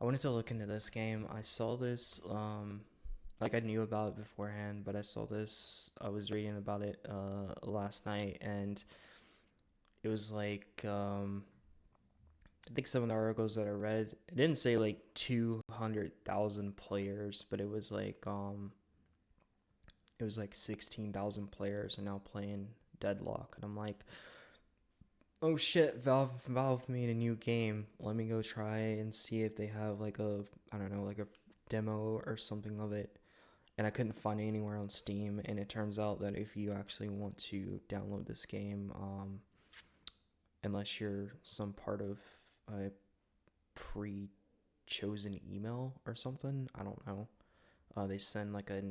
I wanted to look into this game. I saw this, like I knew about it beforehand, but I saw this. I was reading about it last night, and it was like I think some of the articles that I read, it didn't say like 200,000 players, but it was like 16,000 players are now playing Deadlock, and I'm like, oh shit, Valve made a new game. Let me go try and see if they have like a, I don't know, like a demo or something of it. And I couldn't find it anywhere on Steam. And it turns out that if you actually want to download this game, unless you're some part of a pre-chosen email or something, I don't know. They send like a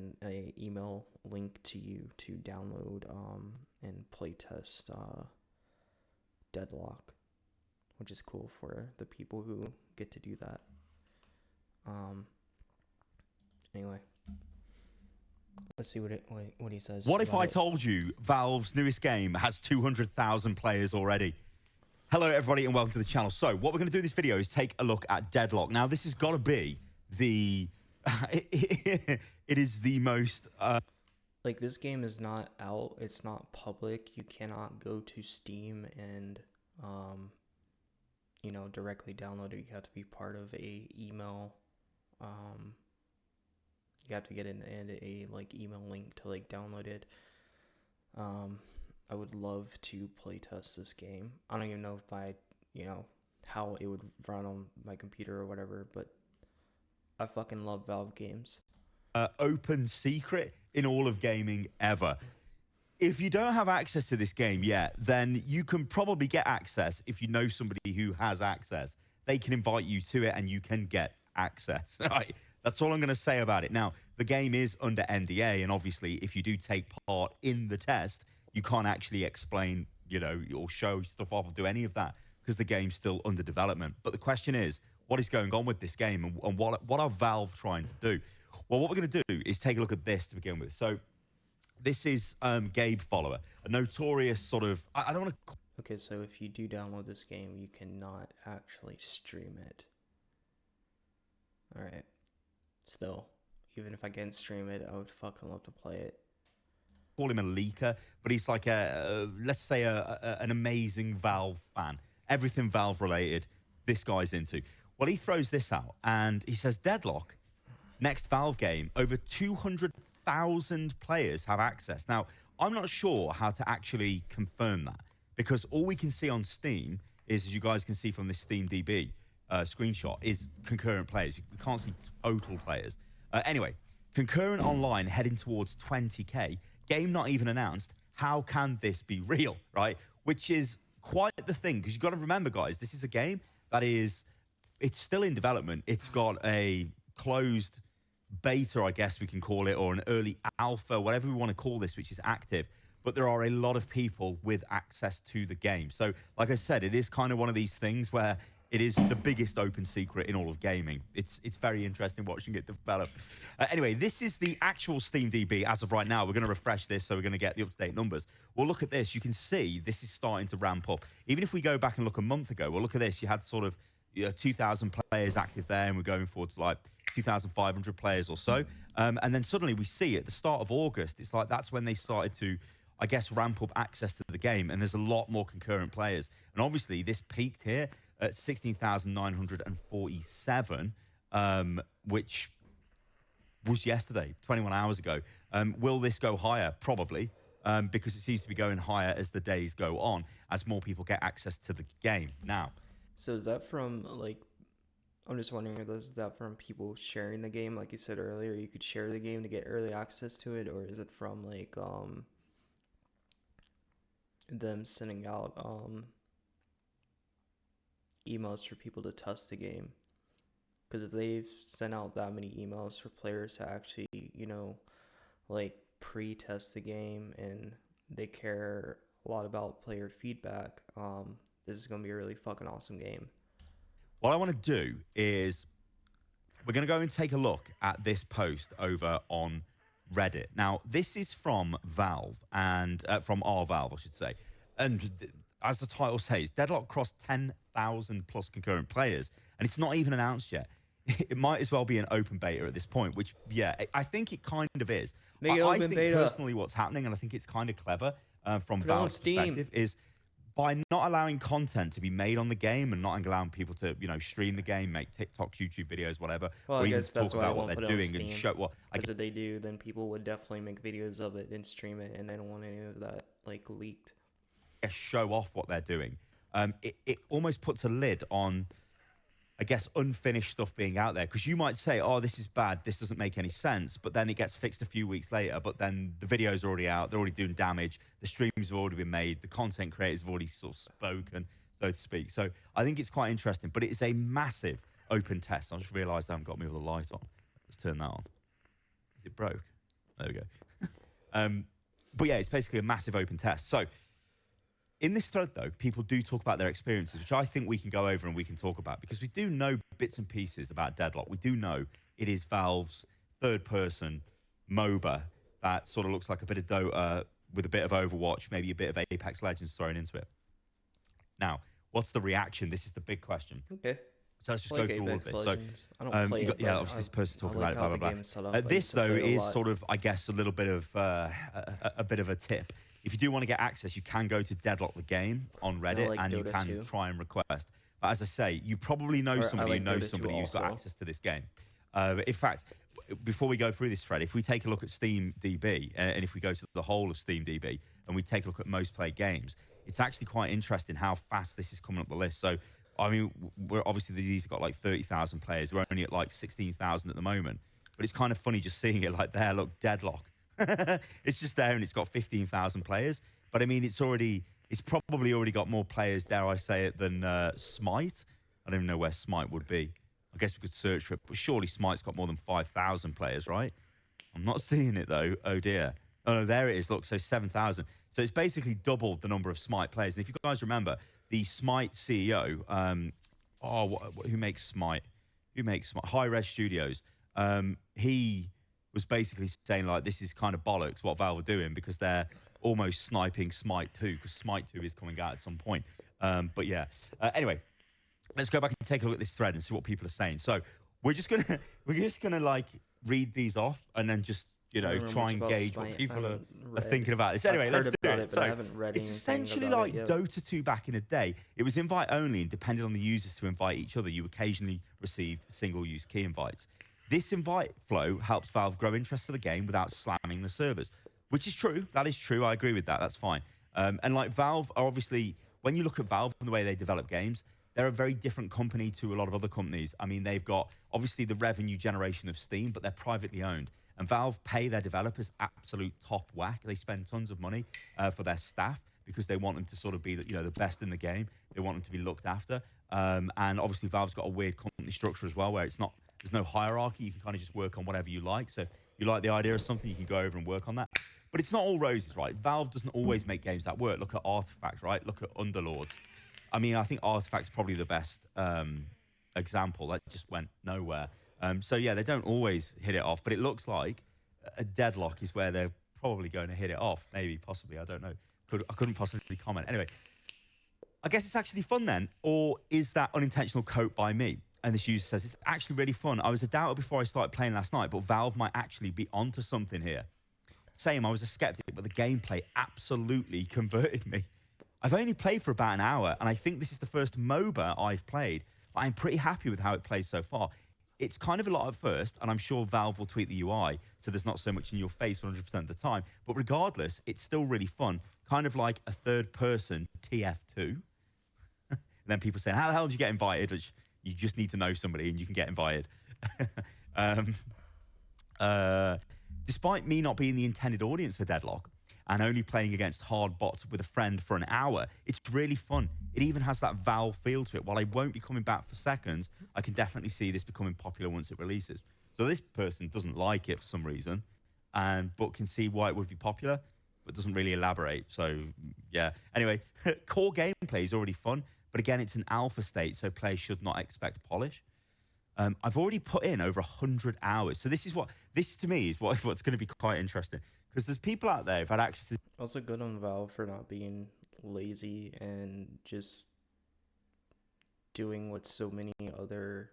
email link to you to download and playtest Deadlock, which is cool for the people who get to do that. Um, anyway, let's see what he says. What if I told you Valve's newest game has 200,000 players already? Hello, everybody, and welcome to the channel. So what we're going to do in this video is take a look at Deadlock. Now, this has got to be the... it is the most... Like, this game is not out. It's not public. You cannot go to Steam and, you know, directly download it. You have to be part of a email. You have to get a like email link to like download it. I would love to playtest this game. I don't even know if you know, how it would run on my computer or whatever, but I fucking love Valve games. Open secret in all of gaming ever. If you don't have access to this game yet, then you can probably get access if you know somebody who has access. They can invite you to it and you can get access. Right? That's all I'm going to say about it. Now, the game is under NDA, and obviously if you do take part in the test, you can't actually explain, you know, or show stuff off or do any of that because the game's still under development. But the question is, what is going on with this game and what are Valve trying to do? Well, what we're going to do is take a look at this to begin with. So this is Gabe Follower, a notorious sort of... I don't want to... Okay, so if you do download this game, you cannot actually stream it. Alright. Still, even if I can't stream it, I would fucking love to play it. Call him a leaker, but he's like let's say an amazing Valve fan. Everything Valve related, this guy's into. Well, he throws this out, and he says, Deadlock, next Valve game, over 200,000 players have access. Now, I'm not sure how to actually confirm that, because all we can see on Steam is, as you guys can see from this SteamDB screenshot, is concurrent players. We can't see total players. Anyway, concurrent online heading towards 20K. Game not even announced. How can this be real, right? Which is quite the thing, because you've got to remember, guys, this is a game that is... It's still in development. It's got a closed beta, I guess we can call it, or an early alpha, whatever we want to call this, which is active. But there are a lot of people with access to the game. So, like I said, it is kind of one of these things where it is the biggest open secret in all of gaming. It's very interesting watching it develop. Anyway, this is the actual SteamDB as of right now. We're going to refresh this, so we're going to get the up-to-date numbers. Well, look at this. You can see this is starting to ramp up. Even if we go back and look a month ago, well, look at this. You had sort of 2,000 players active there, and we're going forward to like 2,500 players or so. And then suddenly we see at the start of August, it's like that's when they started to, I guess, ramp up access to the game, and there's a lot more concurrent players. And obviously this peaked here at 16,947, which was yesterday, 21 hours ago. Will this go higher? Probably, because it seems to be going higher as the days go on, as more people get access to the game now. So is that from, like, I'm just wondering, is that from people sharing the game? Like you said earlier, you could share the game to get early access to it, or is it from, like, them sending out, emails for people to test the game? Because if they've sent out that many emails for players to actually, you know, like, pre-test the game, and they care a lot about player feedback, this is going to be a really fucking awesome game. What I want to do is we're going to go and take a look at this post over on Reddit. Now, this is from Valve, and from our Valve, I should say. And as the title says, Deadlock crossed 10,000 plus concurrent players, and it's not even announced yet. it might as well be an open beta at this point, which, yeah, I think it kind of is. Make it I open think beta. personally what's happening, and I think it's kind of clever from Put it on Valve's Steam. perspective, is by not allowing content to be made on the game and not allowing people to, stream the game, make TikToks, YouTube videos, whatever, Well, or I even guess that's talk why I about what won't they're put it on doing and Steam. show what. Because if they do, then people would definitely make videos of it and stream it, and they don't want any of that like leaked. Show off what they're doing. It almost puts a lid on, I guess, unfinished stuff being out there. Because you might say, oh, this is bad, this doesn't make any sense. But then it gets fixed a few weeks later. But then the video's already out, they're already doing damage, the streams have already been made, the content creators have already sort of spoken, so to speak. So I think it's quite interesting. But it is a massive open test. I just realised I haven't got me with the light on. Let's turn that on. Is it broke? There we go. But yeah, it's basically a massive open test. So in this thread, though, people do talk about their experiences, which I think we can go over and we can talk about, because we do know bits and pieces about Deadlock. We do know it is Valve's third-person MOBA that sort of looks like a bit of Dota with a bit of Overwatch, maybe a bit of Apex Legends thrown into it. Now, what's the reaction? This is the big question. Okay. So let's just I like go through all of Apex this. Legends. I don't play it, yeah, but obviously this person's talking I like about it, blah, how blah, the blah. game's set up. I This, used to though, play it a is lot. sort of, I guess, a little bit of a bit of a tip. If you do want to get access, you can go to Deadlock the Game on Reddit, like and you Dota can 2. try and request. But as I say, you probably know Or I somebody like who knows Dota 2 somebody who's got also. access to this game. In fact, before we go through this thread, if we take a look at Steam DB, and if we go to the whole of Steam DB, and we take a look at most played games, it's actually quite interesting how fast this is coming up the list. So, I mean, we're obviously these have got like 30,000 players. We're only at like 16,000 at the moment. But it's kind of funny just seeing it like there. Look, Deadlock. It's just there, and it's got 15,000 players. But I mean, it's probably already got more players, dare I say it, than Smite. I don't even know where Smite would be. I guess we could search for it, but surely Smite's got more than 5,000 players, right? I'm not seeing it though. Oh dear. Oh no, there it is. Look, so 7,000. So it's basically doubled the number of Smite players. And if you guys remember, the Smite CEO, who makes Smite? Who makes Smite? High Res Studios. He was basically saying like, this is kind of bollocks what Valve are doing, because they're almost sniping Smite 2, because Smite 2 is coming out at some point. But yeah. Anyway, let's go back and take a look at this thread and see what people are saying. So we're just gonna like read these off and then just try and gauge what people are thinking about this. Anyway, let's do it. So it's essentially like Dota 2 back in the day. It was invite only, and depended on the users to invite each other, you occasionally received single-use key invites. This invite flow helps Valve grow interest for the game without slamming the servers, which is true. That is true. I agree with that. That's fine. And like Valve are obviously, when you look at Valve and the way they develop games, they're a very different company to a lot of other companies. I mean, they've got obviously the revenue generation of Steam, but they're privately owned. And Valve pay their developers absolute top whack. They spend tons of money for their staff because they want them to sort of be the best in the game. They want them to be looked after. And obviously Valve's got a weird company structure as well, where there's no hierarchy. You can kind of just work on whatever you like. So if you like the idea of something, you can go over and work on that. But it's not all roses, right? Valve doesn't always make games that work. Look at Artifact, right? Look at Underlords. I mean, I think Artifact's probably the best example. That just went nowhere. So yeah, they don't always hit it off, but it looks like a Deadlock is where they're probably going to hit it off. Maybe, possibly, I don't know. I couldn't possibly comment. Anyway, I guess it's actually fun then, or is that unintentional cope by me? And this user says, it's actually really fun. I was a doubter before I started playing last night, but Valve might actually be onto something here. Same, I was a skeptic, but the gameplay absolutely converted me. I've only played for about an hour, and I think this is the first MOBA I've played, but I'm pretty happy with how it plays so far. It's kind of a lot at first, and I'm sure Valve will tweak the UI, so there's not so much in your face 100% of the time. But regardless, it's still really fun, kind of like a third-person TF2. And then people saying, how the hell did you get invited? Which you just need to know somebody, and you can get invited. Despite me not being the intended audience for Deadlock, and only playing against hard bots with a friend for an hour, it's really fun. It even has that Valve feel to it. While I won't be coming back for seconds, I can definitely see this becoming popular once it releases. So this person doesn't like it for some reason, but can see why it would be popular, but doesn't really elaborate. So yeah. Anyway, core gameplay is already fun, but again, it's an alpha state, so players should not expect polish. I've already put in over 100 hours. So this to me is what's going to be quite interesting. Because there's people out there who've had access to... Also good on Valve for not being lazy and just doing what so many other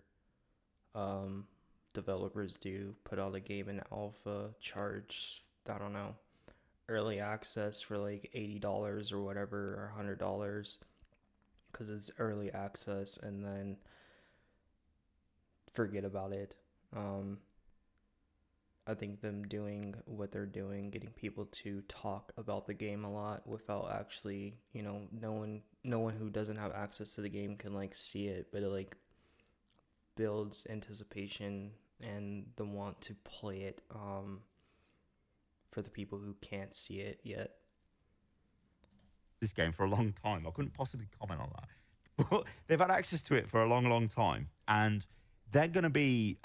developers do, put out a game in alpha, charge, I don't know, early access for like $80 or whatever, or $100 because it's early access, and then forget about it. Um, I think them doing what they're doing, getting people to talk about the game a lot without actually, no one who doesn't have access to the game can like see it, but it like builds anticipation and the want to play it for the people who can't see it yet. This game for a long time. I couldn't possibly comment on that. But they've had access to it for a long, long time, and they're going to be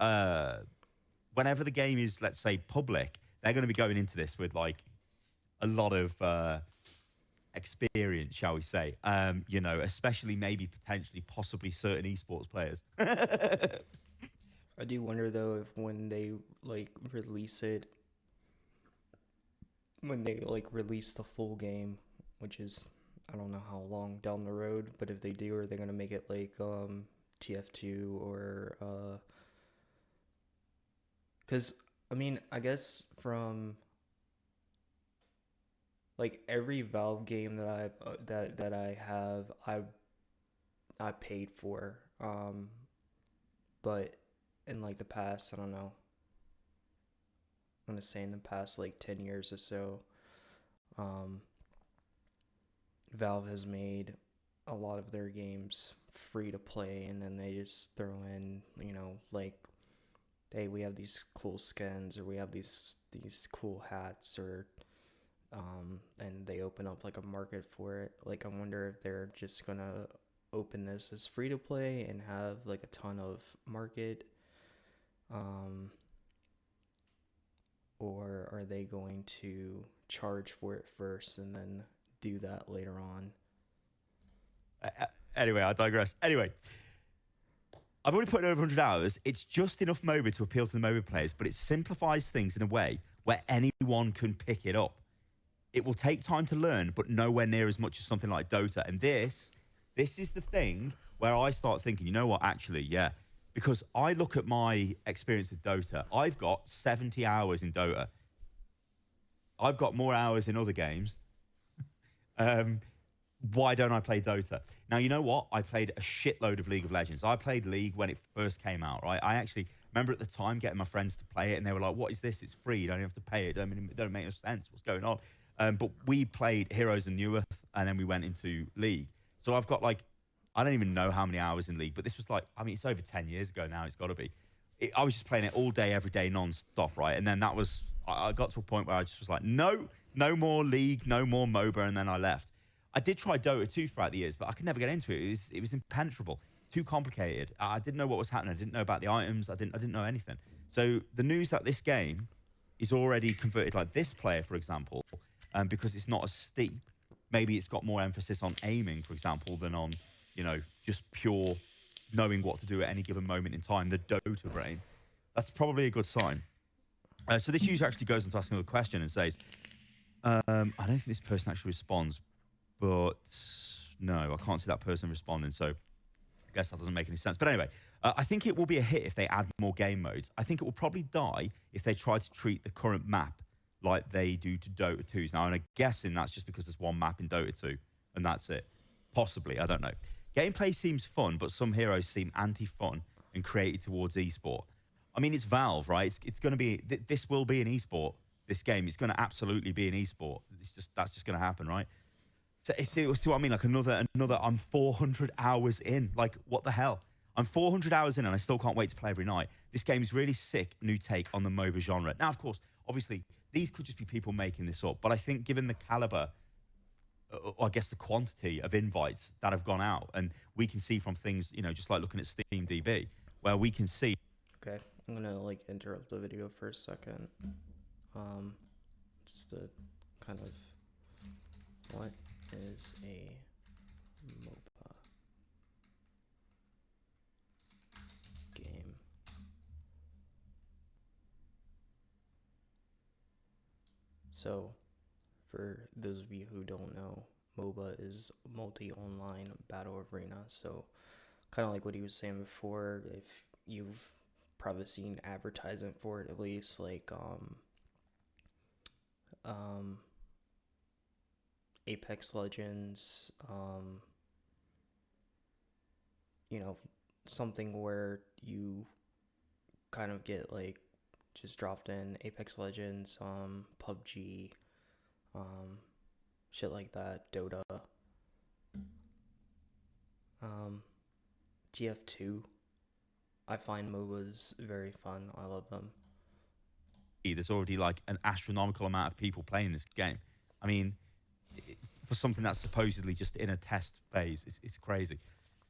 whenever the game is, let's say, public, they're going to be going into this with like a lot of experience, shall we say? Especially maybe potentially, possibly certain esports players. I do wonder though if when they release the full game, which is I don't know how long down the road, but if they do, are they gonna make it like TF2 or because I mean I guess from like every Valve game that I have I paid for, but in like the past, I don't know, I'm gonna say in the past like 10 years or so, um, Valve has made a lot of their games free to play, and then they just throw in, like, hey, we have these cool skins, or we have these cool hats, or and they open up like a market for it. Like, I wonder if they're just gonna open this as free to play and have like a ton of market, or are they going to charge for it first and then do that later on? Anyway, I digress. Anyway, I've already put in over 100 hours. It's just enough MOBA to appeal to the MOBA players, but it simplifies things in a way where anyone can pick it up. It will take time to learn, but nowhere near as much as something like Dota. And this is the thing where I start thinking, you know what, actually, yeah. Because I look at my experience with Dota. I've got 70 hours in Dota. I've got more hours in other games. Why don't I play Dota? Now, you know what? I played a shitload of League of Legends. I played League when it first came out, right? I actually remember at the time getting my friends to play it, and they were like, what is this? It's free. You don't have to pay it. It don't make no sense. What's going on? But we played Heroes and New Earth, and then we went into League. So I've got like, I don't even know how many hours in League, but this was like, I mean, it's over 10 years ago now. It's got to be. I was just playing it all day, every day, non-stop, right? And then I got to a point where I just was like, no more League, no more MOBA, and then I left. I did try Dota 2 throughout the years, but I could never get into it. It was impenetrable, too complicated. I didn't know what was happening. I didn't know about the items. I didn't know anything. So the news that this game is already converted, like this player, for example, because it's not as steep. Maybe it's got more emphasis on aiming, for example, than on, just pure knowing what to do at any given moment in time, the Dota brain. That's probably a good sign. So this user actually goes on to ask another question and says, I don't think this person actually responds, but no, I can't see that person responding, so I guess that doesn't make any sense. But anyway, I think it will be a hit if they add more game modes. I think it will probably die if they try to treat the current map like they do to Dota 2's. Now, and I'm guessing that's just because there's one map in Dota 2, and that's it. Possibly, I don't know. Gameplay seems fun, but some heroes seem anti-fun and created towards esport. I mean, it's Valve, right? It's going to be, this will be an esport, this game. It's going to absolutely be an esport. That's just going to happen, right? So see what I mean? Like another, I'm 400 hours in. Like, what the hell? I'm 400 hours in and I still can't wait to play every night. This game is really sick, new take on the MOBA genre. Now, of course, obviously, these could just be people making this up. But I think given the caliber, or I guess the quantity of invites that have gone out, and we can see from things, just like looking at Steam DB, where we can see. Okay, I'm gonna like interrupt the video for a second. Just to kind of, what is a MOBA game? So, for those of you who don't know, MOBA is multi-online battle arena. So, kind of like what he was saying before, if you've probably seen advertisement for it at least, like um Apex Legends, you know, something where you kind of get like just dropped in Apex Legends, PUBG, um, shit like that, Dota, um, TF2. I find MOBAs very fun. I love them. There's already like an astronomical amount of people playing this game. I mean, for something that's supposedly just in a test phase, it's crazy.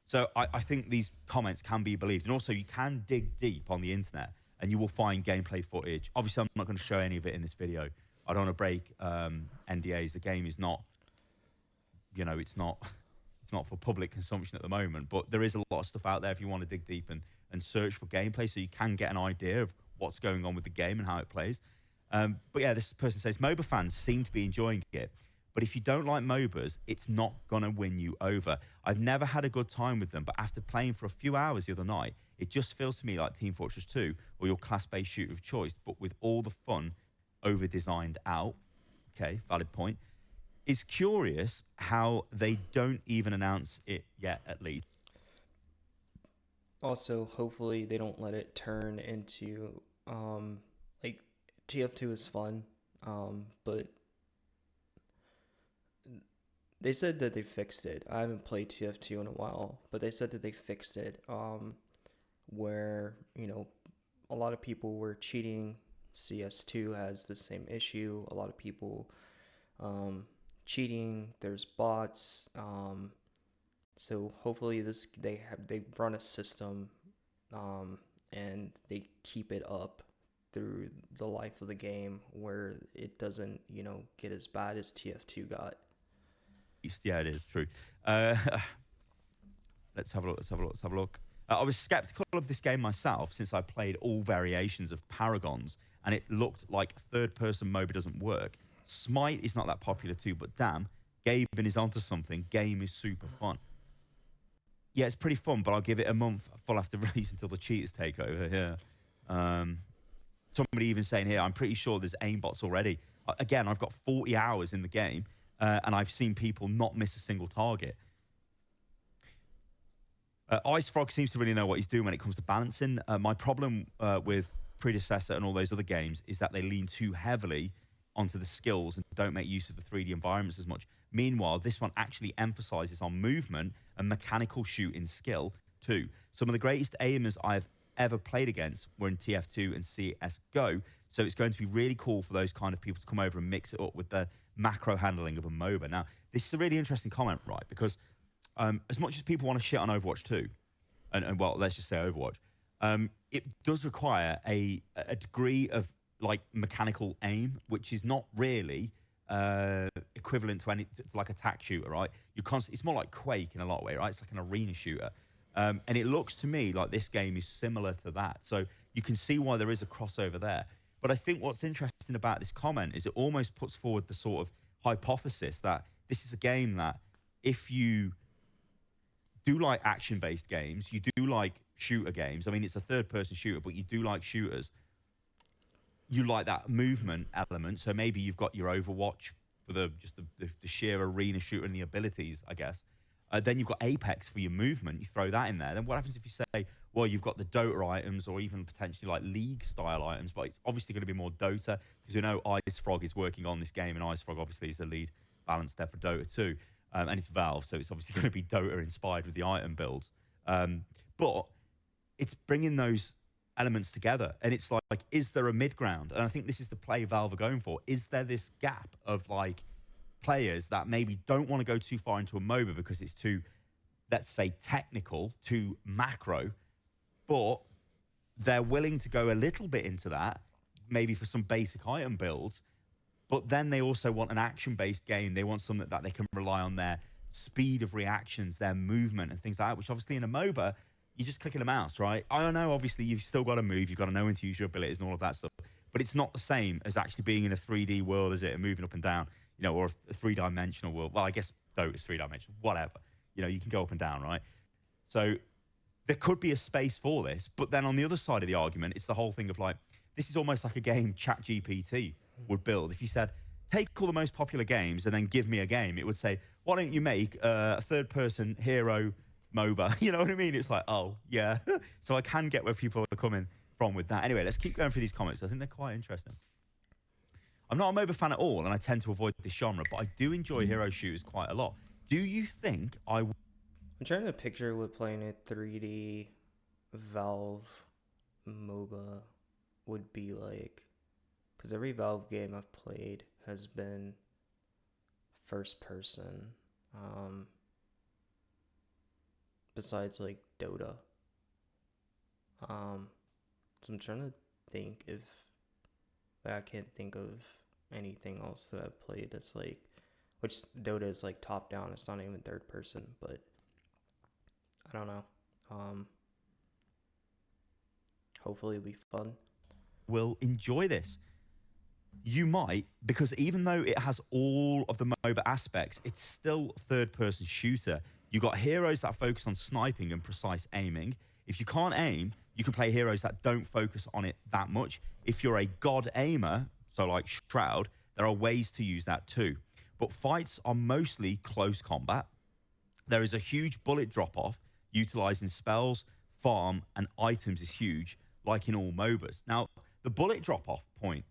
So I think these comments can be believed. And also, you can dig deep on the internet and you will find gameplay footage. Obviously, I'm not going to show any of it in this video. I don't want to break NDAs. The game is not, you know, it's not for public consumption at the moment. But there is a lot of stuff out there if you want to dig deep and search for gameplay, so you can get an idea of what's going on with the game and how it plays. But yeah, this person says, MOBA fans seem to be enjoying it. But if you don't like MOBAs, it's not going to win you over. I've never had a good time with them, but after playing for a few hours the other night, it just feels to me like Team Fortress 2 or your class-based shooter of choice, but with all the fun over-designed out. Okay, valid point. It's curious how they don't even announce it yet, at least. Also, hopefully they don't let it turn into, like, TF2 is fun, but they said that they fixed it. I haven't played TF2 in a while, but they said that they fixed it, where, you know, a lot of people were cheating. CS2 has the same issue. A lot of people cheating. There's bots. So hopefully they run a system, and they keep it up through the life of the game where it doesn't, you know, get as bad as TF2 got. Yeah, it is true. Let's have a look. I was skeptical of this game myself since I played all variations of Paragons, and it looked like third-person MOBA doesn't work. Smite is not that popular too, but damn, Gaben is onto something. Game is super fun. Yeah, it's pretty fun, but I'll give it a month full after release until the cheaters take over. Yeah. Somebody even saying here, I'm pretty sure there's aimbots already. Again, I've got 40 hours in the game, and I've seen people not miss a single target. Ice Frog seems to really know what he's doing when it comes to balancing. My problem with Predecessor and all those other games is that they lean too heavily onto the skills and don't make use of the 3D environments as much. Meanwhile, this one actually emphasizes on movement and mechanical shooting skill too. Some of the greatest aimers I've ever played against were in TF2 and CSGO, so it's going to be really cool for those kind of people to come over and mix it up with the macro handling of a MOBA. Now, this is a really interesting comment, right? Because as much as people want to shit on Overwatch 2, and well, let's just say Overwatch, it does require a degree of like mechanical aim, which is not really equivalent to like a tac shooter, right? It's more like Quake in a lot of way, right? It's like an arena shooter. And it looks to me like this game is similar to that. So you can see why there is a crossover there. But I think what's interesting about this comment is it almost puts forward the sort of hypothesis that this is a game that if you do like action-based games, you do like shooter games. I mean, it's a third-person shooter, but you do like shooters. You like that movement element, so maybe you've got your Overwatch for the sheer arena shooter and the abilities, I guess. Then you've got Apex for your movement. You throw that in there. Then what happens if you say, well, you've got the Dota items or even potentially like League-style items, but it's obviously going to be more Dota because we know Ice Frog is working on this game, and Ice Frog obviously is the lead balance dev for Dota 2. And it's Valve, so it's obviously going to be Dota-inspired with the item builds. But it's bringing those elements together, and it's like, is there a mid-ground? And I think this is the play Valve are going for. Is there this gap of, like, players that maybe don't want to go too far into a MOBA because it's too, let's say, technical, too macro, but they're willing to go a little bit into that, maybe for some basic item builds, but then they also want an action-based game. They want something that they can rely on their speed of reactions, their movement, and things like that, which obviously in a MOBA, you're just clicking a mouse, right? I don't know, obviously, you've still got to move. You've got to know when to use your abilities and all of that stuff. But it's not the same as actually being in a 3D world, is it? And moving up and down, you know, or a three-dimensional world. Well, I guess Dota is three-dimensional, whatever. You know, you can go up and down, right? So there could be a space for this. But then on the other side of the argument, it's the whole thing of like, this is almost like a game ChatGPT would build. If you said, take all the most popular games and then give me a game, it would say, why don't you make a third-person hero MOBA? You know what I mean? It's like, oh, yeah. So I can get where people are coming from with that. Anyway, let's keep going through these comments. I think they're quite interesting. I'm not a MOBA fan at all, and I tend to avoid this genre, but I do enjoy hero shooters quite a lot. Do you think I'm trying to picture what playing a 3D Valve MOBA would be like. Because every Valve game I've played has been first person. Besides like Dota. So I'm trying to think if I can't think of anything else that I've played that's like, which Dota is like top down, it's not even third person, but I don't know. Hopefully it'll be fun. Will enjoy this? You might, because even though it has all of the MOBA aspects, it's still third-person shooter. You got heroes that focus on sniping and precise aiming. If you can't aim, you can play heroes that don't focus on it that much. If you're a god aimer, so like Shroud, there are ways to use that too. But fights are mostly close combat. There is a huge bullet drop-off. Utilizing spells, farm, and items is huge, like in all MOBAs. Now, the bullet drop-off point,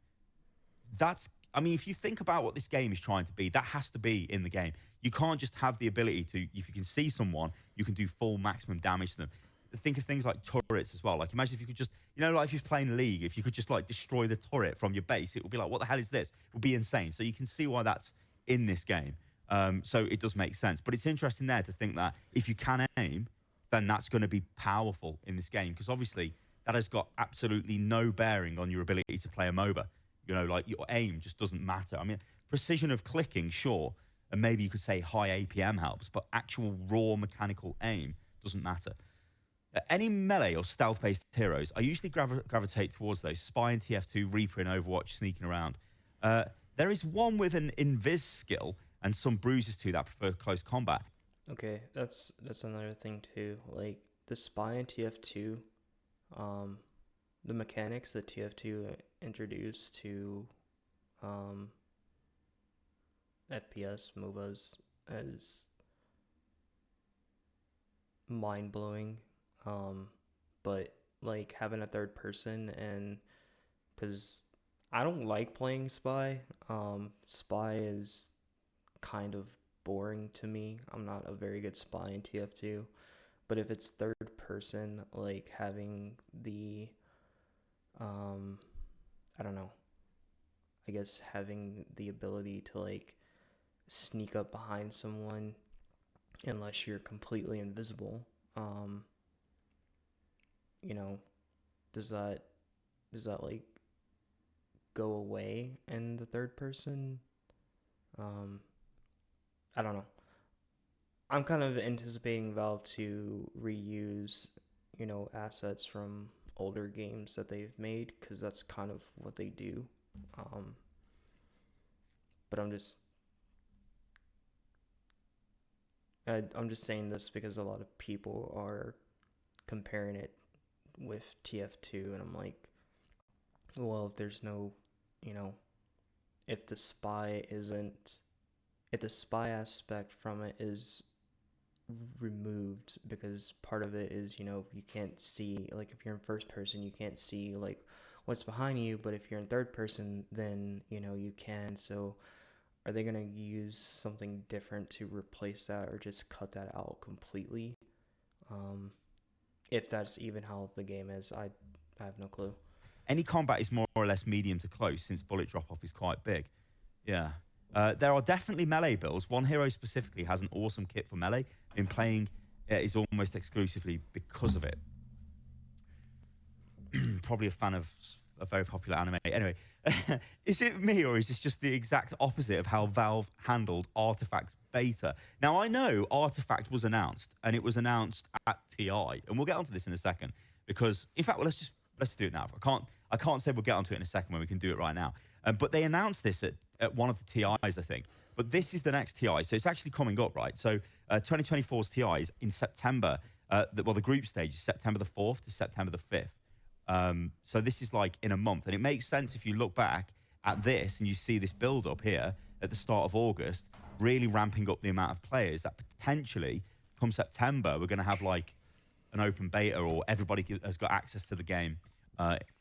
I mean, if you think about what this game is trying to be, that has to be in the game. You can't just have the ability to, if you can see someone, you can do full maximum damage to them. Think of things like turrets as well. Like, imagine if you could just, you know, like if you're playing League, if you could just like destroy the turret from your base, it would be like, what the hell is this? It would be insane. So you can see why that's in this game. So it does make sense. But it's interesting there to think that if you can aim, then that's going to be powerful in this game. Because obviously that has got absolutely no bearing on your ability to play a MOBA. You know, like your aim just doesn't matter. I mean, precision of clicking, sure. And maybe you could say high APM helps, but actual raw mechanical aim doesn't matter. Any melee or stealth-based heroes, I usually gravitate towards those. Spy in TF2, Reaper in Overwatch, sneaking around. There is one with an invis skill and some bruises too that prefer close combat. Okay, that's another thing too. Like the Spy in TF2, the mechanics that TF2 introduced to FPS MOBAs is mind-blowing. But like having a third person, and because I don't like playing Spy. Spy is kind of boring to me. I'm not a very good Spy in TF2. But if it's third person, like having the I don't know, I guess having the ability to like sneak up behind someone unless you're completely invisible, you know, does that like go away in the third person? I don't know. I'm kind of anticipating Valve to reuse, you know, assets from older games that they've made, because that's kind of what they do. But I'm just saying this because a lot of people are comparing it with TF2, and I'm like, well, if there's no, you know, if the spy aspect from it is removed, because part of it is, you know, you can't see, like if you're in first person, you can't see like what's behind you, but if you're in third person, then, you know, you can. So are they going to use something different to replace that, or just cut that out completely? If that's even how the game is, I have no clue. Any combat is more or less medium to close, since bullet drop-off is quite big. Yeah. There are definitely melee builds. One hero specifically has an awesome kit for melee. Been playing is almost exclusively because of it. Probably a fan of a very popular anime. Anyway, is it me, or is this just the exact opposite of how Valve handled Artifact's beta? Now, I know Artifact was announced, and it was announced at TI, and we'll get onto this in a second, because, in fact, well, let's do it now. I can't say we'll get onto it in a second when we can do it right now. But they announced this at one of the TIs, I think. But this is the next TI, so it's actually coming up, right? So 2024's TI is in September. The group stage is September the 4th to September the 5th. So this is like in a month. And it makes sense if you look back at this and you see this build up here at the start of August, really ramping up the amount of players that potentially come September, we're going to have like an open beta or everybody has got access to the game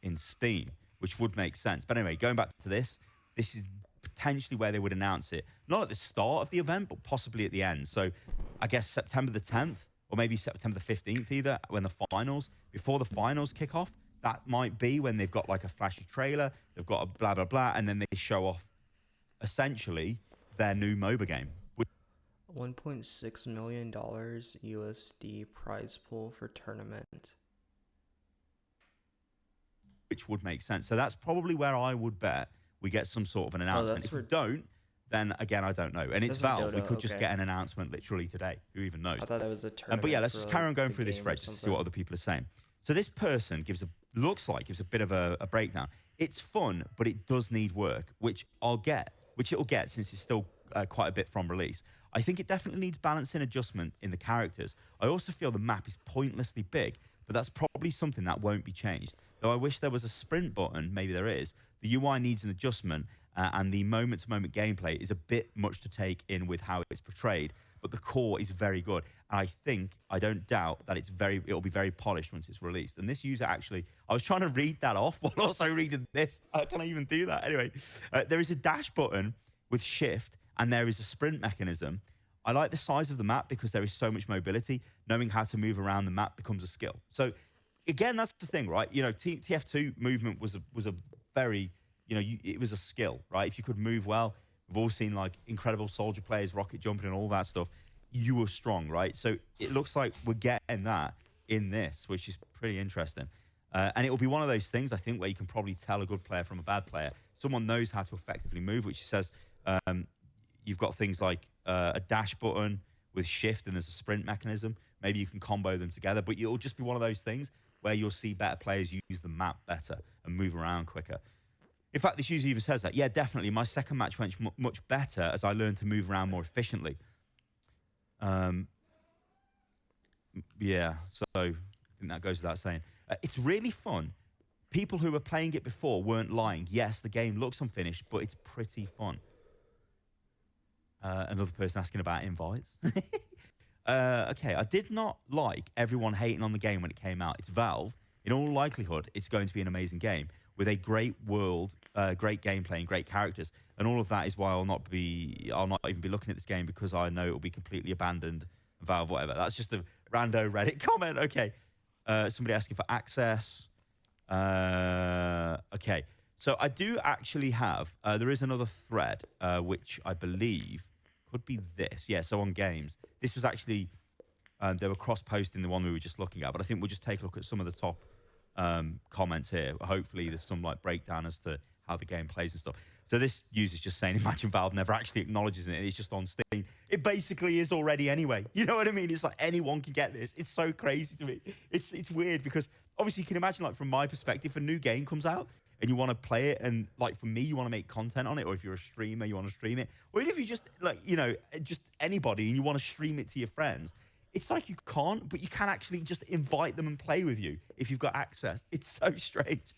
in Steam, which would make sense. But anyway, going back to this is potentially where they would announce it. Not at the start of the event, but possibly at the end. So I guess September the 10th or maybe September the 15th either, when the finals, before the finals kick off, that might be when they've got like a flashy trailer, they've got a blah, blah, blah, and then they show off essentially their new MOBA game. $1.6 million USD prize pool for tournament. Which would make sense. So that's probably where I would bet we get some sort of an announcement. If we don't, then again, I don't know. And it's Valve. We could just get an announcement literally today. Who even knows? I thought that was a tournament. But yeah, let's just carry on going through this thread to see what other people are saying. So this person gives a bit of a breakdown. It's fun, but it does need work, which it'll get since it's still quite a bit from release. I think it definitely needs balancing adjustment in the characters. I also feel the map is pointlessly big, but that's probably something that won't be changed. Though I wish there was a sprint button, maybe there is. The UI needs an adjustment, and the moment-to-moment gameplay is a bit much to take in with how it's portrayed, but the core is very good. And I don't doubt that it'll be very polished once it's released. And this user actually, I was trying to read that off while also reading this. How can I even do that? Anyway, there is a dash button with shift, and there is a sprint mechanism. I like the size of the map because there is so much mobility. Knowing how to move around the map becomes a skill. So again, that's the thing, right? You know, TF2 movement was a very, it was a skill, right? If you could move well, we've all seen like incredible soldier players, rocket jumping and all that stuff. You were strong, right? So it looks like we're getting that in this, which is pretty interesting. And it will be one of those things, I think, where you can probably tell a good player from a bad player. Someone knows how to effectively move, which says you've got things like a dash button with shift and there's a sprint mechanism. Maybe you can combo them together, but it'll just be one of those things where you'll see better players use the map better and move around quicker. In fact, this user even says that, yeah, definitely. My second match went much better as I learned to move around more efficiently. Yeah, so I think that goes without saying. It's really fun. People who were playing it before weren't lying. Yes, the game looks unfinished, but it's pretty fun. Another person asking about invites. Okay, I did not like everyone hating on the game when it came out. It's Valve. In all likelihood, it's going to be an amazing game with a great world, great gameplay, and great characters. And all of that is why I'll not even be looking at this game because I know it will be completely abandoned. Valve, whatever. That's just a rando Reddit comment. Okay. Somebody asking for access. Okay. So I do actually have, there is another thread, which I believe could be this. Yeah, so on games. This was actually, they were cross-posting the one we were just looking at, but I think we'll just take a look at some of the top comments here. Hopefully there's some like breakdown as to how the game plays and stuff. So this user's just saying, imagine Valve never actually acknowledges it. It's just on Steam. It basically is already anyway. You know what I mean? It's like anyone can get this. It's so crazy to me. It's weird because obviously you can imagine, like from my perspective, if a new game comes out and you want to play it, and like for me, you want to make content on it, or if you're a streamer, you want to stream it, or even if you just like, just anybody and you want to stream it to your friends, it's like you can't, but you can actually just invite them and play with you if you've got access. It's so strange.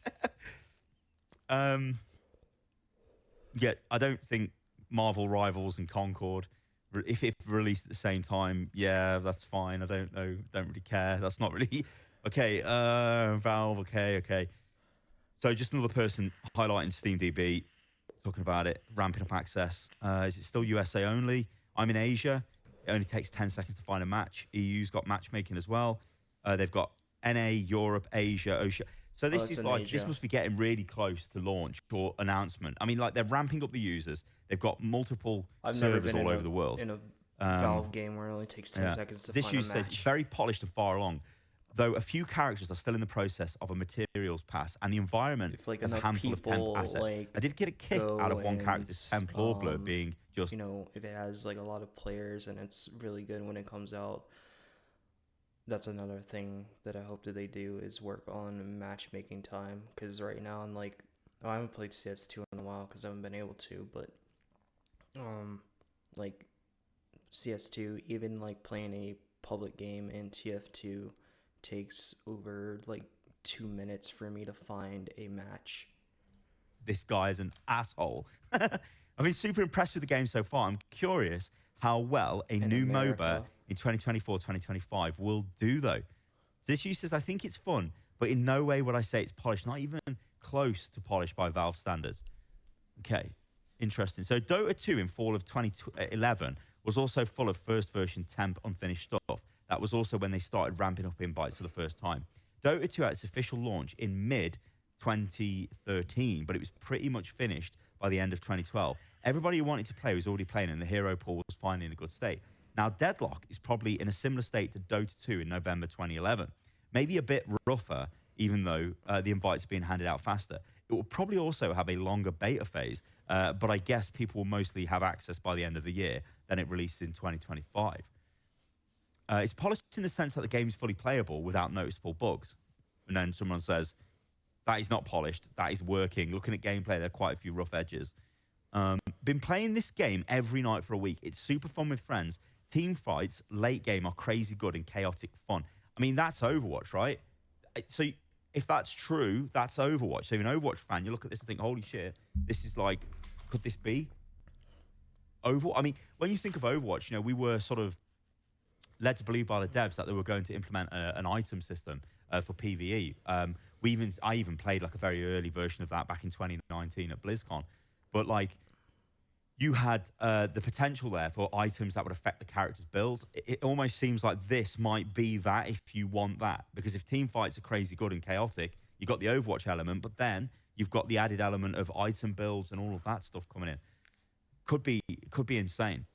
Yeah, I don't think Marvel Rivals and Concord, if released at the same time, yeah, that's fine. I don't know, don't really care. That's not really okay. Valve, okay. So just another person highlighting SteamDB, talking about it, ramping up access. Is it still USA only? I'm in Asia. It only takes 10 seconds to find a match. EU's got matchmaking as well. They've got NA, Europe, Asia, Oceania. So this is like, this must be getting really close to launch or announcement. I mean, like they're ramping up the users. They've got multiple servers all over the world. In a Valve game where it only takes 10 seconds to find a match. This user says it's very polished and far along, though a few characters are still in the process of a materials pass, and the environment has a handful of temp assets. I did get a kick out of one character's temp Lawbler being just... if it has like a lot of players and it's really good when it comes out. That's another thing that I hope that they do is work on matchmaking time, because right now I'm like, I haven't played CS2 in a while because I haven't been able to, but like CS2, even like playing a public game in TF2 takes over like 2 minutes for me to find a match. This guy is an asshole. I've been super impressed with the game so far. I'm curious how well a In new MOBA America. in 2024, 2025 will do, though. This user says, I think it's fun, but in no way would I say it's polished, not even close to polished by Valve standards. Okay, interesting. So Dota 2 in fall of 2011 was also full of first version temp unfinished stuff. That was also when they started ramping up invites for the first time. Dota 2 had its official launch in mid 2013, but it was pretty much finished by the end of 2012. Everybody who wanted to play was already playing, and the hero pool was finally in a good state. Now, Deadlock is probably in a similar state to Dota 2 in November 2011. Maybe a bit rougher, even though the invites are being handed out faster. It will probably also have a longer beta phase, but I guess people will mostly have access by the end of the year, then it releases in 2025. It's polished in the sense that the game is fully playable without noticeable bugs. And then someone says, that is not polished, that is working. Looking at gameplay, there are quite a few rough edges. Been playing this game every night for a week. It's super fun with friends. Team fights, late game, are crazy good and chaotic fun. I mean, that's Overwatch, right? So if that's true, that's Overwatch. So if you're an Overwatch fan, you look at this and think, holy shit, this is like, could this be Overwatch? I mean, when you think of Overwatch, you know, we were sort of led to believe by the devs that they were going to implement an item system for PvE. I even played like a very early version of that back in 2019 at BlizzCon. But like, you had the potential there for items that would affect the character's builds. It almost seems like this might be that if you want that. Because if team fights are crazy good and chaotic, you've got the Overwatch element, but then you've got the added element of item builds and all of that stuff coming in. Could be insane.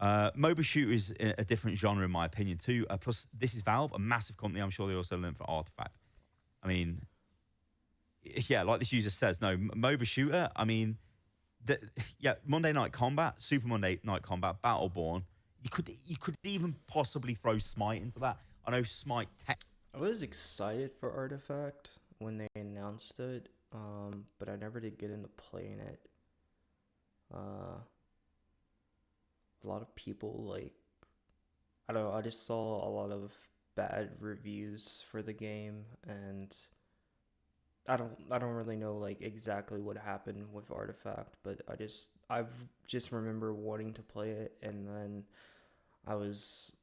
MOBA shooter is a different genre in my opinion too. Plus, this is Valve, a massive company. I'm sure they also learned for Artifact. I mean, yeah, like this user says, no, MOBA shooter, I mean, Monday Night Combat, Super Monday Night Combat, Battleborn. You could even possibly throw Smite into that. I know Smite I was excited for Artifact when they announced it, but I never did get into playing it. A lot of people, like, I don't know, I just saw a lot of bad reviews for the game, and I don't really know like exactly what happened with Artifact, but I've just remember wanting to play it, and then I was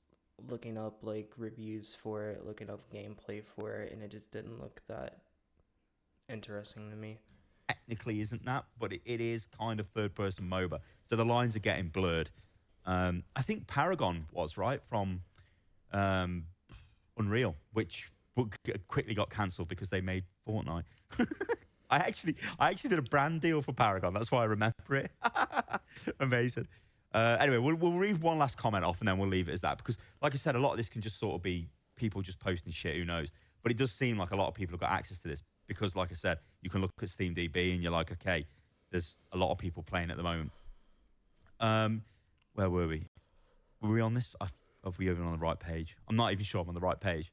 looking up like reviews for it, looking up gameplay for it, and it just didn't look that interesting to me. technically isn't that, but it is kind of third-person MOBA. So the lines are getting blurred. I think Paragon was, right, from Unreal, which quickly got cancelled because they made Fortnite. I actually did a brand deal for Paragon. That's why I remember it. Amazing. Anyway, we'll read one last comment off and then we'll leave it as that. Because, like I said, a lot of this can just sort of be people just posting shit, who knows. But it does seem like a lot of people have got access to this because, like I said, you can look at SteamDB and you're like, okay, there's a lot of people playing at the moment. Where were we? Were we on this? Are we even on the right page? I'm not even sure I'm on the right page.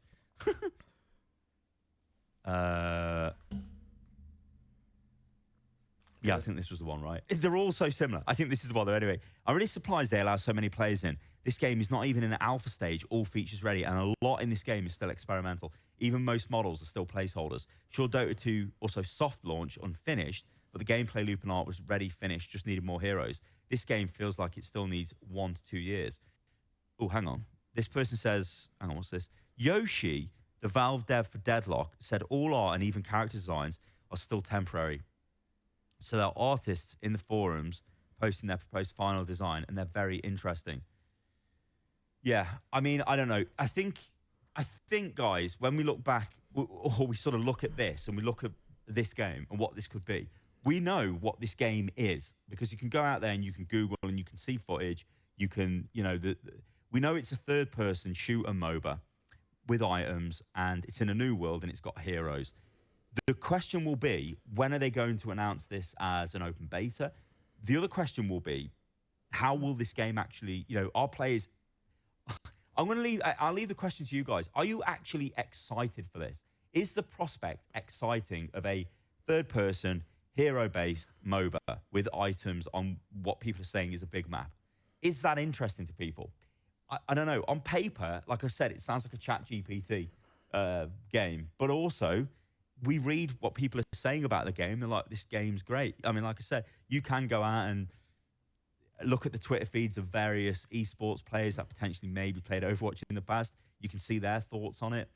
Yeah, I think this was the one, right? They're all so similar. I think this is the one, though. Anyway, I'm really surprised they allow so many players in. This game is not even in the alpha stage, all features ready, and a lot in this game is still experimental. Even most models are still placeholders. Sure, Dota 2 also soft launch, unfinished, but the gameplay loop and art was ready, finished, just needed more heroes. This game feels like it still needs 1 to 2 years. Oh, hang on. This person says, hang on, what's this? Yoshi, the Valve dev for Deadlock, said all art and even character designs are still temporary. So there are artists in the forums posting their proposed final design, and they're very interesting. Yeah, I mean, I don't know. I think, guys, when we look back, or we sort of look at this, and we look at this game and what this could be, we know what this game is because you can go out there and you can Google and you can see footage. You can, you know, we know it's a third-person shooter MOBA with items, and it's in a new world, and it's got heroes. The question will be, when are they going to announce this as an open beta? The other question will be, how will this game actually, you know, our players... I'll leave the question to you guys. Are you actually excited for this? Is the prospect exciting of a third-person, hero-based MOBA with items on what people are saying is a big map? Is that interesting to people? I don't know. On paper, like I said, it sounds like a Chat GPT game, but also we read what people are saying about the game. They're like, this game's great. I mean, like I said, you can go out and look at the Twitter feeds of various esports players that potentially maybe played Overwatch in the past. You can see their thoughts on it,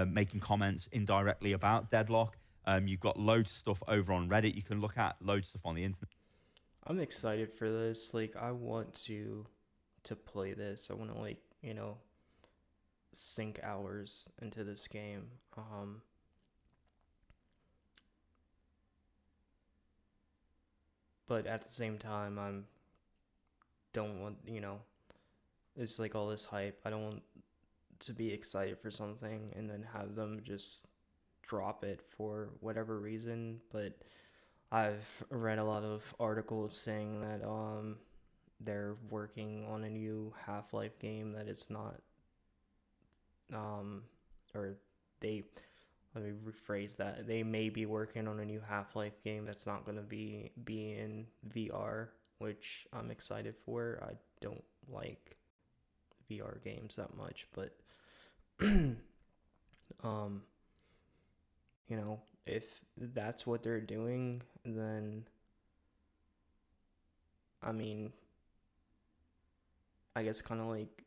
making comments indirectly about Deadlock. You've got loads of stuff over on Reddit. You can look at loads of stuff on the internet. I'm excited for this. Like, I want to play this. I want to, like, sink hours into this game. But at the same time, I'm don't want, it's like all this hype. I don't want to be excited for something and then have them just drop it for whatever reason. But I've read a lot of articles saying that they're working on a new Half-Life game that it's not or they let me rephrase that. They may be working on a new Half-Life game that's not going to be in VR, which I'm excited for. I don't like VR games that much, but um if that's what they're doing, then I mean, I guess kind of like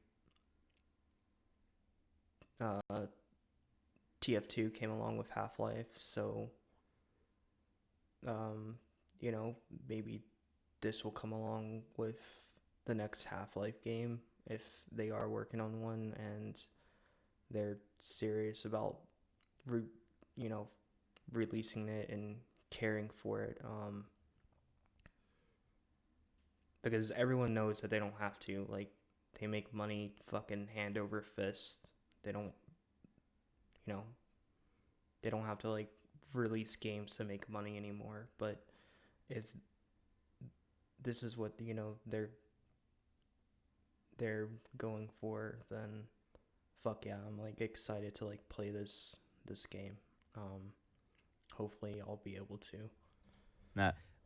uh TF2 came along with Half-Life, so um maybe this will come along with the next Half-Life game if they are working on one and they're serious about re- you know releasing it and caring for it, because everyone knows that they don't have to. Like, they make money fucking hand over fist. They don't you know they don't have to like release games to make money anymore. But if this is what they're going for, then fuck yeah, I'm like excited to like play this game. Hopefully I'll be able to.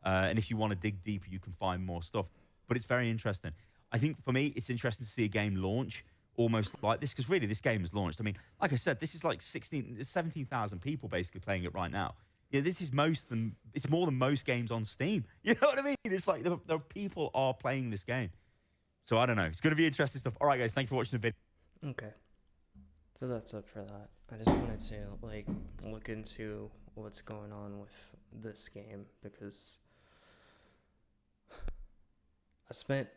And if you want to dig deeper, you can find more stuff. But it's very interesting. I think for me, it's interesting to see a game launch almost like this, because really this game is launched. I mean, like I said, this is like 17,000 people basically playing it right now. Yeah, this is it's more than most games on Steam. You know what I mean? It's like the people are playing this game. So I don't know. It's going to be interesting stuff. All right, guys, thank you for watching the video. Okay. So that's it for that. I just wanted to like look into what's going on with this game because I spent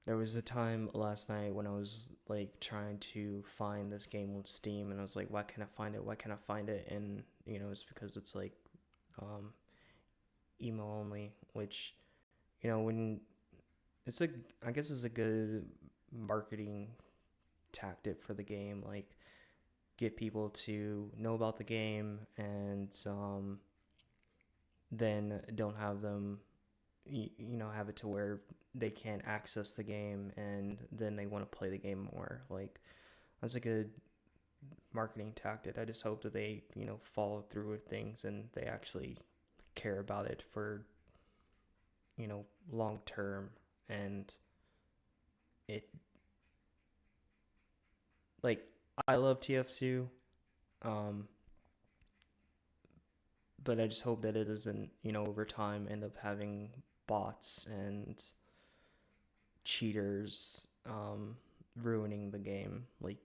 there was a time last night when I was like trying to find this game on Steam and I was like, why can't I find it? Why can't I find it? And it's because it's like email only, which when I guess it's a good marketing tactic for the game, like get people to know about the game and then don't have them have it to where they can't access the game and then they want to play the game more. Like, that's a good marketing tactic. I just hope that they follow through with things and they actually care about it for long term. And it, like, I love TF2, but I just hope that it doesn't over time end up having bots and cheaters ruining the game. Like,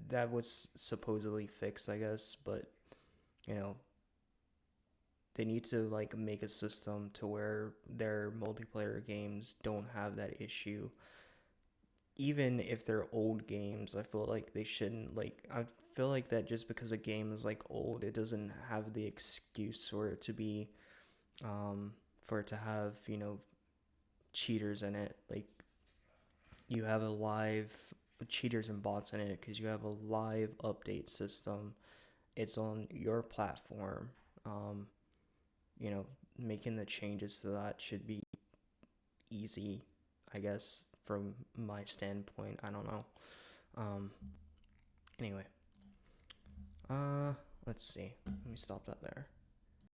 that was supposedly fixed, I guess, but they need to like make a system to where their multiplayer games don't have that issue. Even if they're old games, I feel like they shouldn't, like, I feel like that just because a game is like old, it doesn't have the excuse for it to be for it to have cheaters in it. Like, you have a live cheaters and bots in it because you have a live update system. It's on your platform. Making the changes to that should be easy, I guess, from my standpoint. I don't know. Anyway, let's see. Let me stop that there.